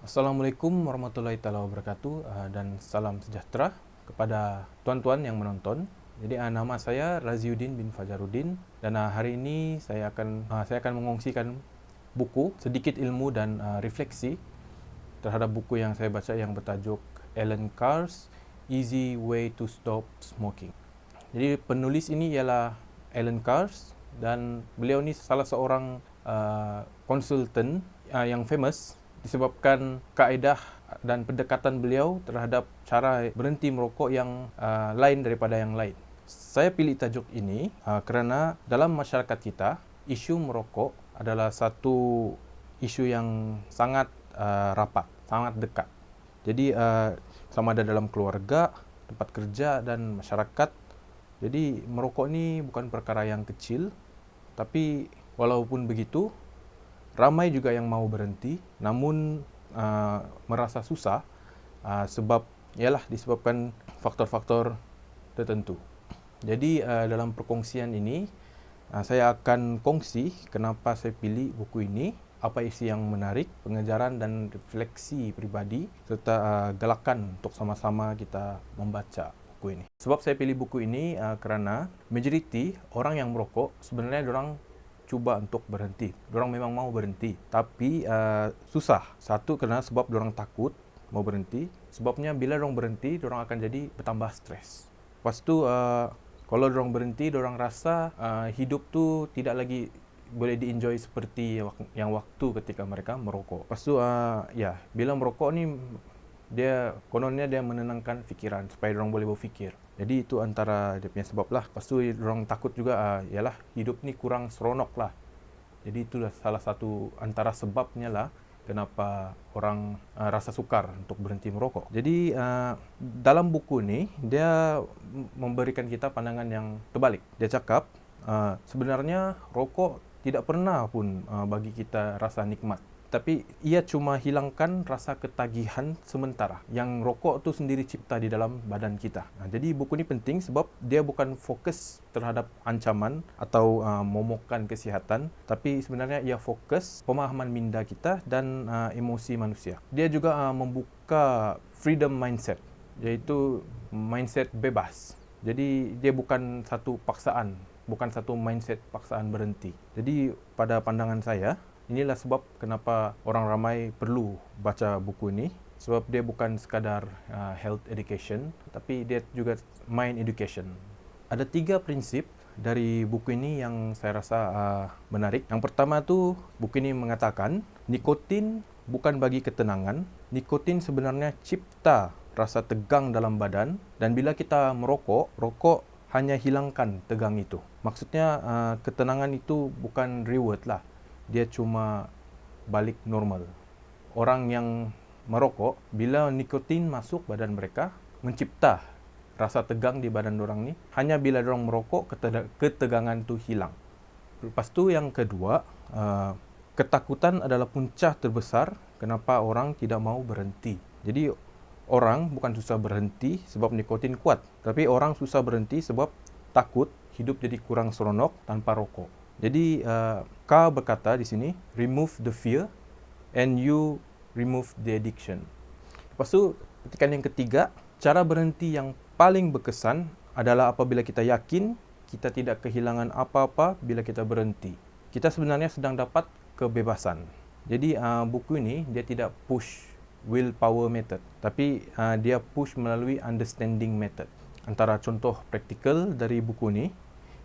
Assalamualaikum warahmatullahi taala wabarakatuh, dan salam sejahtera kepada tuan-tuan yang menonton. Jadi nama saya Raziuddin bin Fajaruddin, dan hari ini saya akan mengongsikan buku sedikit ilmu dan refleksi terhadap buku yang saya baca yang bertajuk Alan Carr's Easy Way to Stop Smoking. Jadi penulis ini ialah Alan Carr, dan beliau ni salah seorang konsultan yang famous disebabkan kaedah dan pendekatan beliau terhadap cara berhenti merokok yang lain daripada yang lain. Saya pilih tajuk ini kerana dalam masyarakat kita, isu merokok adalah satu isu yang sangat rapat, sangat dekat. Jadi sama ada dalam keluarga, tempat kerja dan masyarakat. Jadi merokok ni bukan perkara yang kecil, tapi walaupun begitu, ramai juga yang mau berhenti, namun merasa susah disebabkan faktor-faktor tertentu. Jadi dalam perkongsian ini, saya akan kongsi kenapa saya pilih buku ini, apa isi yang menarik, pengejaran dan refleksi pribadi, serta galakan untuk sama-sama kita membaca buku ini. Sebab saya pilih buku ini kerana majoriti orang yang merokok sebenarnya diorang cuba untuk berhenti. Diorang memang mau berhenti, tapi susah. Satu kerana sebab diorang takut mau berhenti. Sebabnya bila diorang berhenti, diorang akan jadi bertambah stres. Lepas tu kalau diorang berhenti, diorang rasa hidup tu tidak lagi boleh di-enjoy seperti yang waktu ketika mereka merokok. Lepas tu bila merokok ni kononnya dia menenangkan fikiran supaya orang boleh berfikir. Jadi itu antara dia punya sebab lah. Lepas tu orang takut juga ialah hidup ni kurang seronok lah. Jadi itulah salah satu antara sebabnya lah kenapa orang rasa sukar untuk berhenti merokok. Jadi dalam buku ni dia memberikan kita pandangan yang terbalik. Dia cakap sebenarnya rokok tidak pernah pun bagi kita rasa nikmat. Tapi ia cuma hilangkan rasa ketagihan sementara yang rokok tu sendiri cipta di dalam badan kita. Jadi buku ni penting sebab dia bukan fokus terhadap ancaman atau momokkan kesihatan, tapi sebenarnya ia fokus pemahaman minda kita dan emosi manusia. Dia juga membuka freedom mindset, iaitu mindset bebas. Jadi dia bukan satu paksaan, bukan satu mindset paksaan berhenti. Jadi pada pandangan saya, inilah sebab kenapa orang ramai perlu baca buku ini. Sebab dia bukan sekadar health education, tapi dia juga mind education. Ada 3 prinsip dari buku ini yang saya rasa menarik. Yang pertama tu, buku ini mengatakan nikotin bukan bagi ketenangan. Nikotin sebenarnya cipta rasa tegang dalam badan, dan bila kita merokok, rokok hanya hilangkan tegang itu. Maksudnya ketenangan itu bukan reward lah. Dia cuma balik normal. Orang yang merokok, bila nikotin masuk badan mereka, mencipta rasa tegang di badan orang ni. Hanya bila orang merokok, ketegangan tu hilang. Lepas tu yang kedua, ketakutan adalah punca terbesar kenapa orang tidak mau berhenti. Jadi orang bukan susah berhenti sebab nikotin kuat, tapi orang susah berhenti sebab takut hidup jadi kurang seronok tanpa rokok. Jadi K berkata di sini, remove the fear and you remove the addiction. Lepas tu ketikan yang ketiga, cara berhenti yang paling berkesan adalah apabila kita yakin kita tidak kehilangan apa-apa bila kita berhenti. Kita sebenarnya sedang dapat kebebasan. Jadi buku ini dia tidak push willpower method, tapi dia push melalui understanding method. Antara contoh praktikal dari buku ni,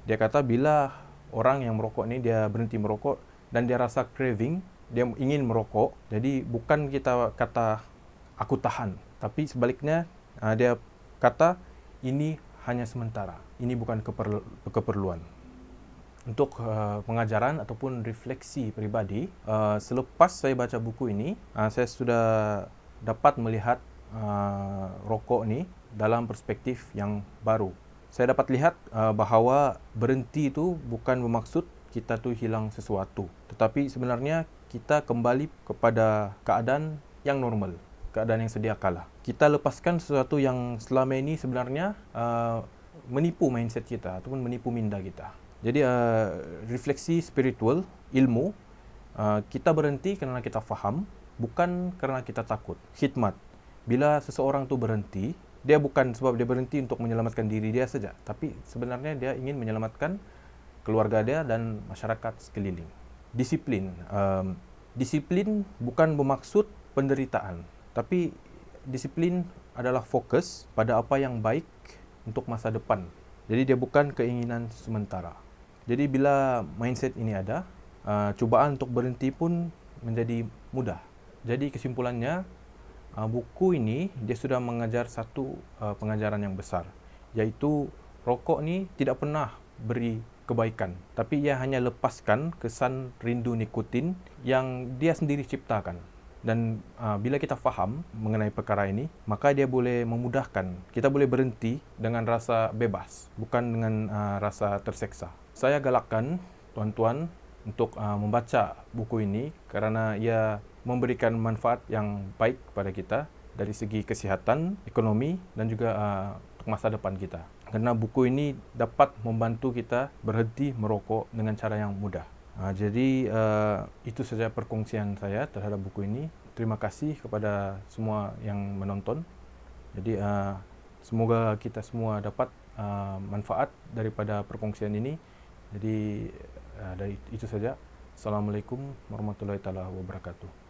dia kata bila orang yang merokok ni dia berhenti merokok dan dia rasa craving, dia ingin merokok. Jadi bukan kita kata aku tahan, tapi sebaliknya dia kata ini hanya sementara. Ini bukan keperluan. Untuk pengajaran ataupun refleksi pribadi, selepas saya baca buku ini, saya sudah dapat melihat rokok ni dalam perspektif yang baru. Saya dapat lihat bahawa berhenti itu bukan bermaksud kita tu hilang sesuatu, tetapi sebenarnya kita kembali kepada keadaan yang normal, keadaan yang sedia kala. Kita lepaskan sesuatu yang selama ini sebenarnya menipu mindset kita ataupun menipu minda kita. Jadi refleksi spiritual, ilmu Kita berhenti karena kita faham, bukan karena kita takut. Khidmat. Bila seseorang tu berhenti, dia bukan sebab dia berhenti untuk menyelamatkan diri dia saja, tapi sebenarnya dia ingin menyelamatkan keluarga dia dan masyarakat sekeliling. Disiplin. Disiplin bukan bermaksud penderitaan, tapi disiplin adalah fokus pada apa yang baik untuk masa depan. Jadi dia bukan keinginan sementara. Jadi bila mindset ini ada, cubaan untuk berhenti pun menjadi mudah. Jadi kesimpulannya, buku ini dia sudah mengajar satu pengajaran yang besar, iaitu rokok ni tidak pernah beri kebaikan, tapi ia hanya lepaskan kesan rindu nikotin yang dia sendiri ciptakan. Dan bila kita faham mengenai perkara ini, maka dia boleh memudahkan. Kita boleh berhenti dengan rasa bebas, bukan dengan rasa terseksa. Saya galakkan tuan-tuan untuk membaca buku ini kerana ia memberikan manfaat yang baik kepada kita dari segi kesihatan, ekonomi dan juga untuk masa depan kita. Kerana buku ini dapat membantu kita berhenti merokok dengan cara yang mudah. Jadi itu saja perkongsian saya terhadap buku ini. Terima kasih kepada semua yang menonton. Jadi semoga kita semua dapat manfaat daripada perkongsian ini. Jadi dari itu saja. Assalamualaikum warahmatullahi wabarakatuh.